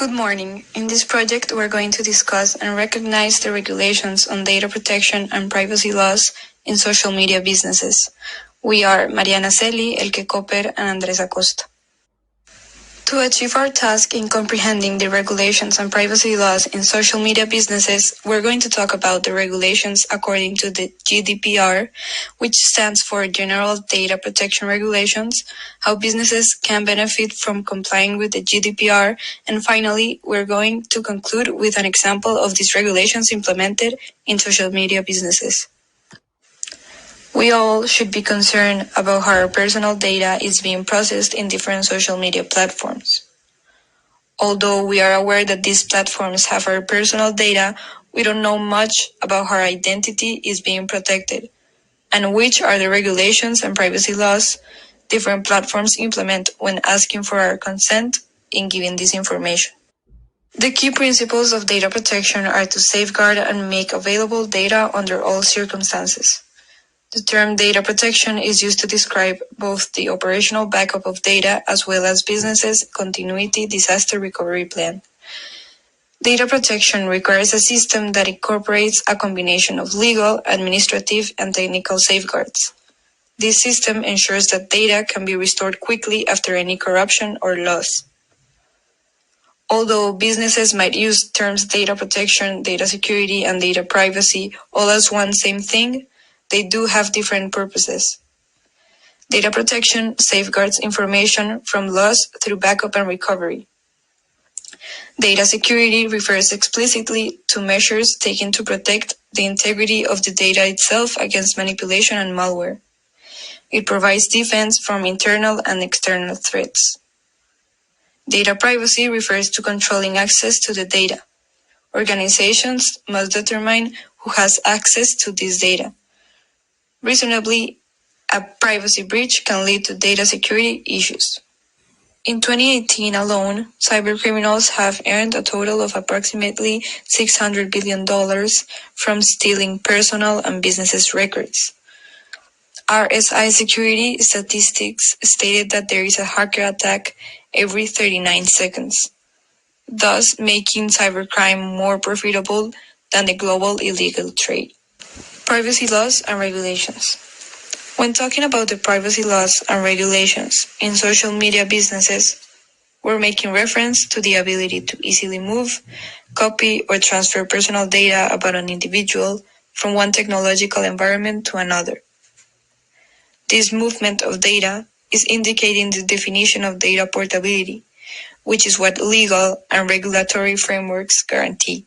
Good morning. In this project, we're going to discuss and recognize the regulations on data protection and privacy laws in social media businesses. We are Mariana Cely, Elke Kopper, and Andres Acosta. To achieve our task in comprehending the regulations and privacy laws in social media businesses, we're going to talk about the regulations according to the GDPR, which stands for General Data Protection Regulations, how businesses can benefit from complying with the GDPR, and finally, we're going to conclude with an example of these regulations implemented in social media businesses. We all should be concerned about how our personal data is being processed in different social media platforms. Although we are aware that these platforms have our personal data, we don't know much about how our identity is being protected, and which are the regulations and privacy laws different platforms implement when asking for our consent in giving this information. The key principles of data protection are to safeguard and make available data under all circumstances. The term data protection is used to describe both the operational backup of data as well as businesses' continuity disaster recovery plan. Data protection requires a system that incorporates a combination of legal, administrative, and technical safeguards. This system ensures that data can be restored quickly after any corruption or loss. Although businesses might use terms data protection, data security, and data privacy all as one same thing, they do have different purposes. Data protection safeguards information from loss through backup and recovery. Data security refers explicitly to measures taken to protect the integrity of the data itself against manipulation and malware. It provides defense from internal and external threats. Data privacy refers to controlling access to the data. Organizations must determine who has access to this data. Reasonably, a privacy breach can lead to data security issues. In 2018 alone, cybercriminals have earned a total of approximately $600 billion from stealing personal and businesses' records. RSI Security statistics stated that there is a hacker attack every 39 seconds, thus making cybercrime more profitable than the global illegal trade. Privacy laws and regulations. When talking about the privacy laws and regulations in social media businesses, we're making reference to the ability to easily move, copy, or transfer personal data about an individual from one technological environment to another. This movement of data is indicating the definition of data portability, which is what legal and regulatory frameworks guarantee.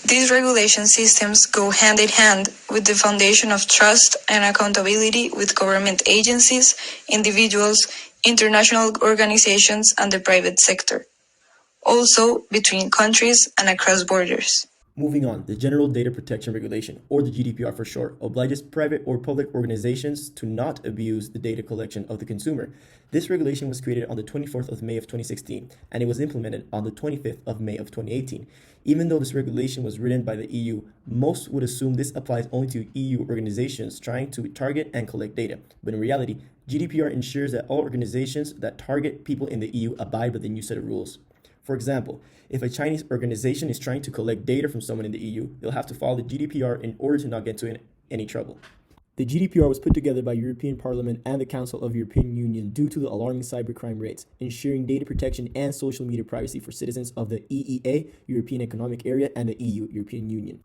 These regulation systems go hand in hand with the foundation of trust and accountability with government agencies, individuals, international organizations, and the private sector. Also between countries and across borders. Moving on, the General Data Protection Regulation, or the GDPR for short, obliges private or public organizations to not abuse the data collection of the consumer. This regulation was created on the 24th of May of 2016, and it was implemented on the 25th of May of 2018. Even though this regulation was written by the EU, most would assume this applies only to EU organizations trying to target and collect data. But in reality, GDPR ensures that all organizations that target people in the EU abide by the new set of rules. For example, if a Chinese organization is trying to collect data from someone in the EU, they'll have to follow the GDPR in order to not get into any trouble. The GDPR was put together by European Parliament and the Council of the European Union due to the alarming cybercrime rates, ensuring data protection and social media privacy for citizens of the EEA, European Economic Area, and the EU, European Union.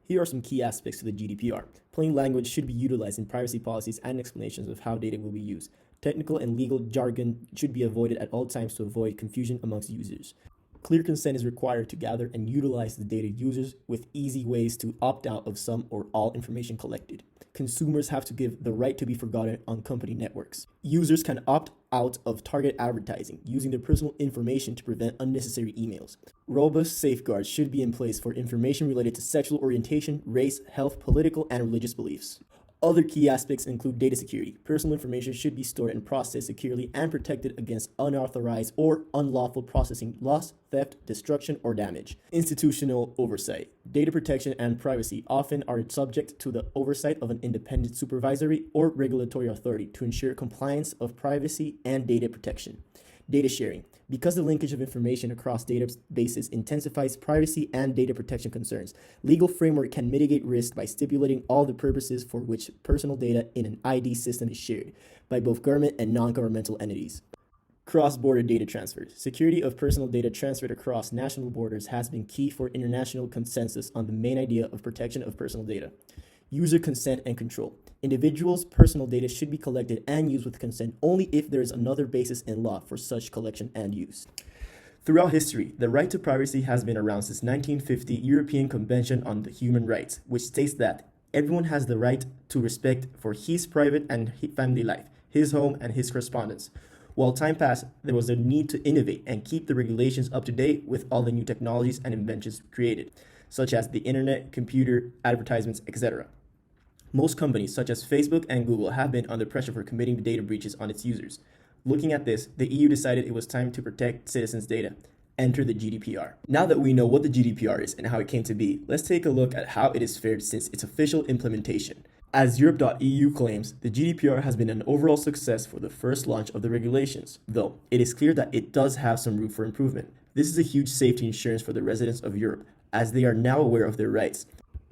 Here are some key aspects to the GDPR. Plain language should be utilized in privacy policies and explanations of how data will be used. Technical and legal jargon should be avoided at all times to avoid confusion amongst users. Clear consent is required to gather and utilize the data users with easy ways to opt out of some or all information collected. Consumers have to give the right to be forgotten on company networks. Users can opt out of target advertising, using their personal information to prevent unnecessary emails. Robust safeguards should be in place for information related to sexual orientation, race, health, political, and religious beliefs. Other key aspects include data security. Personal information should be stored and processed securely and protected against unauthorized or unlawful processing, loss, theft, destruction, or damage. Institutional oversight. Data protection and privacy often are subject to the oversight of an independent supervisory or regulatory authority to ensure compliance of privacy and data protection. Data sharing. Because the linkage of information across databases intensifies privacy and data protection concerns, legal framework can mitigate risk by stipulating all the purposes for which personal data in an ID system is shared by both government and non-governmental entities. Cross-border data transfers. Security of personal data transferred across national borders has been key for international consensus on the main idea of protection of personal data. User consent and control. Individuals' personal data should be collected and used with consent only if there is another basis in law for such collection and use. Throughout history, the right to privacy has been around since 1950 European Convention on the Human Rights, which states that everyone has the right to respect for his private and family life, his home, and his correspondence. While time passed, there was a need to innovate and keep the regulations up to date with all the new technologies and inventions created, such as the internet, computer, advertisements, etc. Most companies, such as Facebook and Google, have been under pressure for committing data breaches on its users. Looking at this, the EU decided it was time to protect citizens' data. Enter the GDPR. Now that we know what the GDPR is and how it came to be, let's take a look at how it has fared since its official implementation. As Europe.eu claims, the GDPR has been an overall success for the first launch of the regulations, though it is clear that it does have some room for improvement. This is a huge safety insurance for the residents of Europe, as they are now aware of their rights.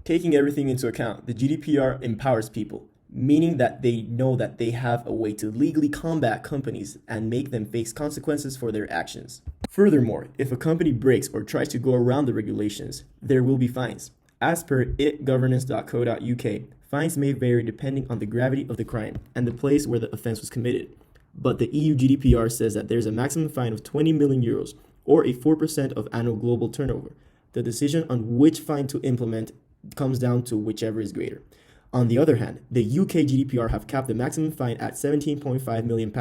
Taking everything into account, the GDPR empowers people, meaning that they know that they have a way to legally combat companies and make them face consequences for their actions. Furthermore, if a company breaks or tries to go around the regulations, there will be fines. As per itgovernance.co.uk, fines may vary depending on the gravity of the crime and the place where the offense was committed. But the EU GDPR says that there's a maximum fine of 20 million euros or a 4% of annual global turnover. The decision on which fine to implement comes down to whichever is greater. On the other hand, the UK GDPR have capped the maximum fine at £17.5 million,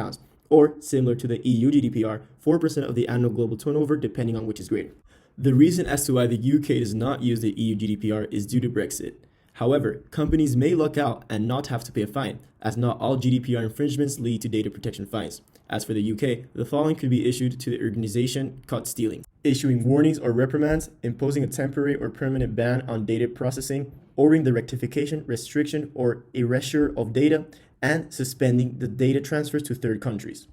or similar to the EU GDPR, 4% of the annual global turnover depending on which is greater. The reason as to why the UK does not use the EU GDPR is due to Brexit. However, companies may luck out and not have to pay a fine, as not all GDPR infringements lead to data protection fines. As for the UK, the following could be issued to the organization caught stealing: issuing warnings or reprimands, imposing a temporary or permanent ban on data processing, ordering the rectification, restriction, or erasure of data, and suspending the data transfers to third countries.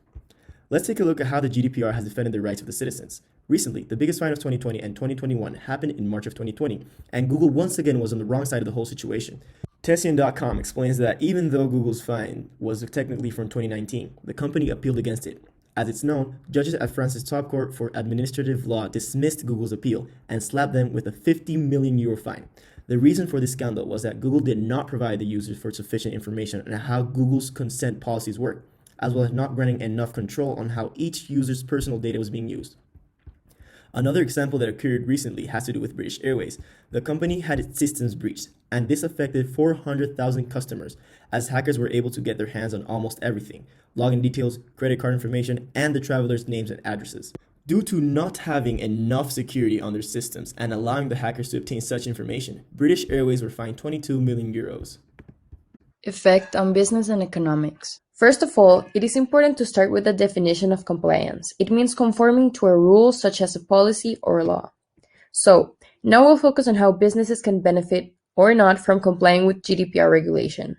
Let's take a look at how the GDPR has defended the rights of the citizens. Recently, the biggest fine of 2020 and 2021 happened in March of 2020, and Google once again was on the wrong side of the whole situation. Tessian.com explains that even though Google's fine was technically from 2019, the company appealed against it. As it's known, judges at France's top court for administrative law dismissed Google's appeal and slapped them with a 50 million euro fine. The reason for this scandal was that Google did not provide the users for sufficient information on how Google's consent policies work, as well as not granting enough control on how each user's personal data was being used. Another example that occurred recently has to do with British Airways. The company had its systems breached, and this affected 400,000 customers, as hackers were able to get their hands on almost everything: login details, credit card information, and the travelers' names and addresses. Due to not having enough security on their systems and allowing the hackers to obtain such information, British Airways were fined 22 million euros. Effect on business and economics. First of all, it is important to start with the definition of compliance. It means conforming to a rule such as a policy or a law. So, now we'll focus on how businesses can benefit or not from complying with GDPR regulation.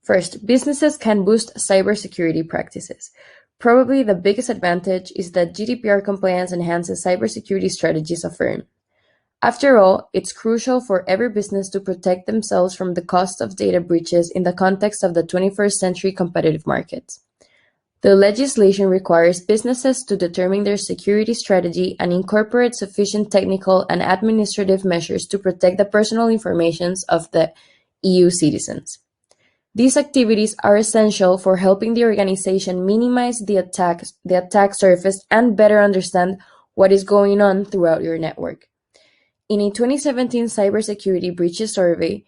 First, businesses can boost cybersecurity practices. Probably the biggest advantage is that GDPR compliance enhances cybersecurity strategies of firms. After all, it's crucial for every business to protect themselves from the cost of data breaches in the context of the 21st century competitive markets. The legislation requires businesses to determine their security strategy and incorporate sufficient technical and administrative measures to protect the personal information of the EU citizens. These activities are essential for helping the organization minimize the attack surface and better understand what is going on throughout your network. In a 2017 cybersecurity breaches survey,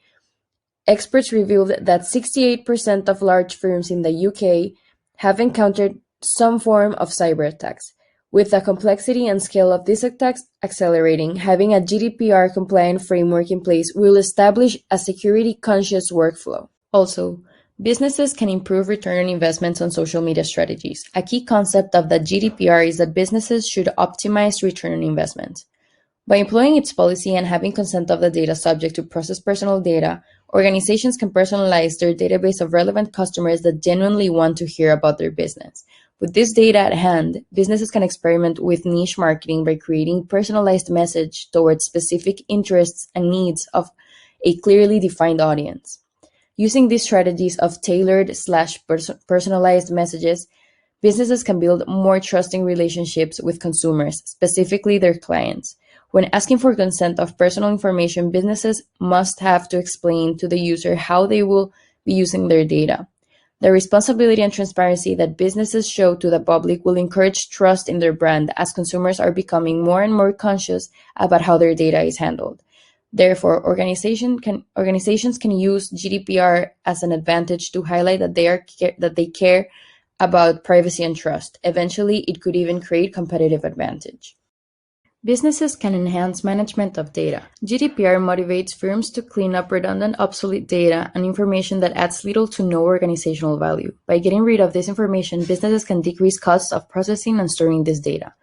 experts revealed that 68% of large firms in the UK have encountered some form of cyber attacks. With the complexity and scale of these attacks accelerating, having a GDPR-compliant framework in place will establish a security-conscious workflow. Also, businesses can improve return on investments on social media strategies. A key concept of the GDPR is that businesses should optimize return on investment. By employing its policy and having consent of the data subject to process personal data, organizations can personalize their database of relevant customers that genuinely want to hear about their business. With this data at hand, businesses can experiment with niche marketing by creating personalized message towards specific interests and needs of a clearly defined audience. Using these strategies of tailored/personalized messages, businesses can build more trusting relationships with consumers, specifically their clients. When asking for consent of personal information, businesses must have to explain to the user how they will be using their data. The responsibility and transparency that businesses show to the public will encourage trust in their brand as consumers are becoming more and more conscious about how their data is handled. Therefore, organizations can use GDPR as an advantage to highlight that they care about privacy and trust. Eventually, it could even create competitive advantage. Businesses can enhance management of data. GDPR motivates firms to clean up redundant, obsolete data and information that adds little to no organizational value. By getting rid of this information, businesses can decrease costs of processing and storing this data.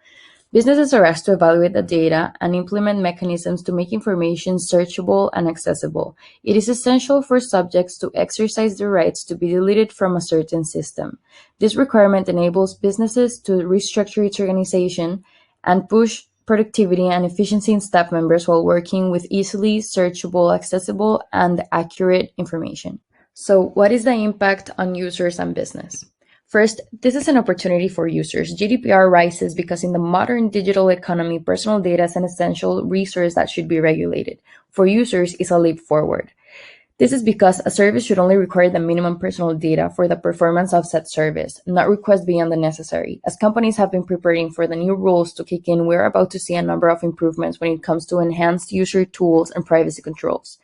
Businesses are asked to evaluate the data and implement mechanisms to make information searchable and accessible. It is essential for subjects to exercise their rights to be deleted from a certain system. This requirement enables businesses to restructure its organization and push productivity and efficiency in staff members while working with easily searchable, accessible, and accurate information. So, what is the impact on users and business? First, this is an opportunity for users. GDPR rises because in the modern digital economy, personal data is an essential resource that should be regulated. For users, it's a leap forward. This is because a service should only require the minimum personal data for the performance of said service, not request beyond the necessary. As companies have been preparing for the new rules to kick in, we're about to see a number of improvements when it comes to enhanced user tools and privacy controls.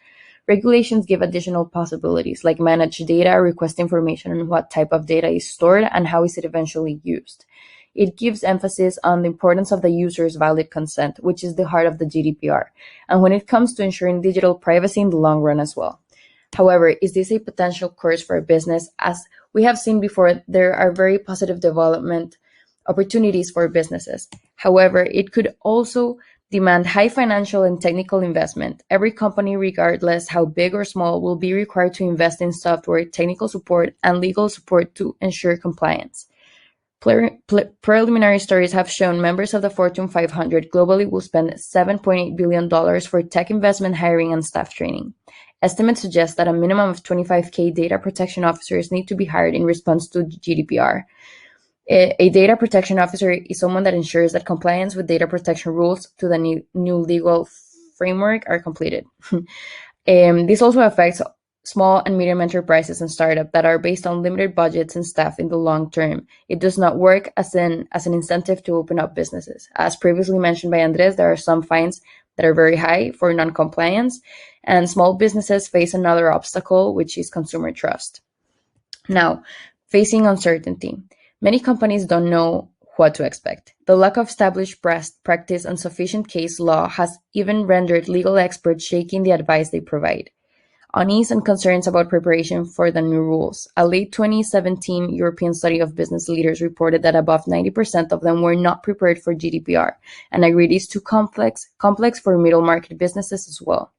Regulations give additional possibilities, like manage data, request information on what type of data is stored, and how is it eventually used. It gives emphasis on the importance of the user's valid consent, which is the heart of the GDPR, and when it comes to ensuring digital privacy in the long run as well. However, is this a potential curse for a business? As we have seen before, there are very positive development opportunities for businesses. However, it could also demand high financial and technical investment. Every company, regardless how big or small, will be required to invest in software, technical support, and legal support to ensure compliance. Preliminary studies have shown members of the Fortune 500 globally will spend $7.8 billion for tech investment, hiring, and staff training. Estimates suggest that a minimum of 25K data protection officers need to be hired in response to GDPR. A data protection officer is someone that ensures that compliance with data protection rules to the new legal framework are completed. This also affects small and medium enterprises and startups that are based on limited budgets and staff in the long term. It does not work as an incentive to open up businesses. As previously mentioned by Andres, there are some fines that are very high for non-compliance, and small businesses face another obstacle, which is consumer trust. Now, facing uncertainty. Many companies don't know what to expect. The lack of established practice and sufficient case law has even rendered legal experts shaking the advice they provide. Unease and concerns about preparation for the new rules. A late 2017 European study of business leaders reported that above 90% of them were not prepared for GDPR and agreed it's too complex for middle market businesses as well.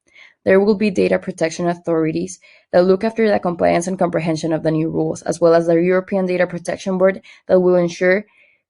There will be data protection authorities that look after the compliance and comprehension of the new rules, as well as the European Data Protection Board that will ensure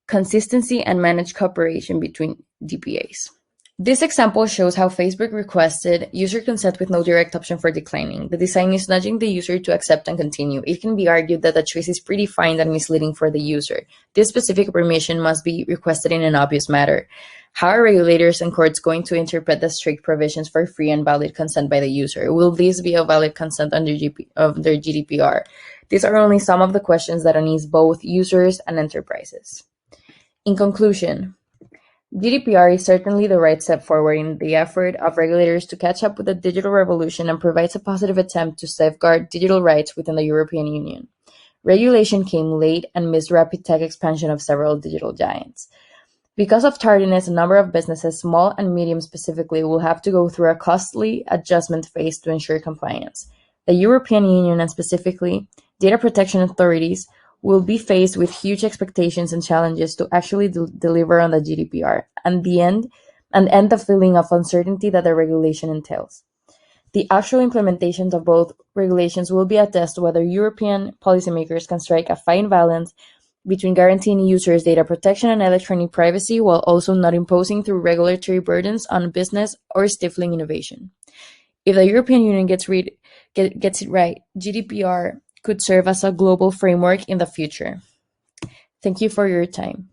consistency and manage cooperation between DPAs. This example shows how Facebook requested user consent with no direct option for declining. The design is nudging the user to accept and continue. It can be argued that the choice is predefined and misleading for the user. This specific permission must be requested in an obvious manner. How are regulators and courts going to interpret the strict provisions for free and valid consent by the user? Will this be a valid consent under GDPR? These are only some of the questions that unease both users and enterprises. In conclusion, GDPR is certainly the right step forward in the effort of regulators to catch up with the digital revolution and provides a positive attempt to safeguard digital rights within the European Union. Regulation came late and missed rapid tech expansion of several digital giants. Because of tardiness, a number of businesses, small and medium specifically, will have to go through a costly adjustment phase to ensure compliance. The European Union, and specifically data protection authorities, will be faced with huge expectations and challenges to actually deliver on the GDPR and end the feeling of uncertainty that the regulation entails. The actual implementations of both regulations will be a test whether European policymakers can strike a fine balance between guaranteeing users data protection and electronic privacy while also not imposing through regulatory burdens on business or stifling innovation. If the European Union gets it right, GDPR could serve as a global framework in the future. Thank you for your time.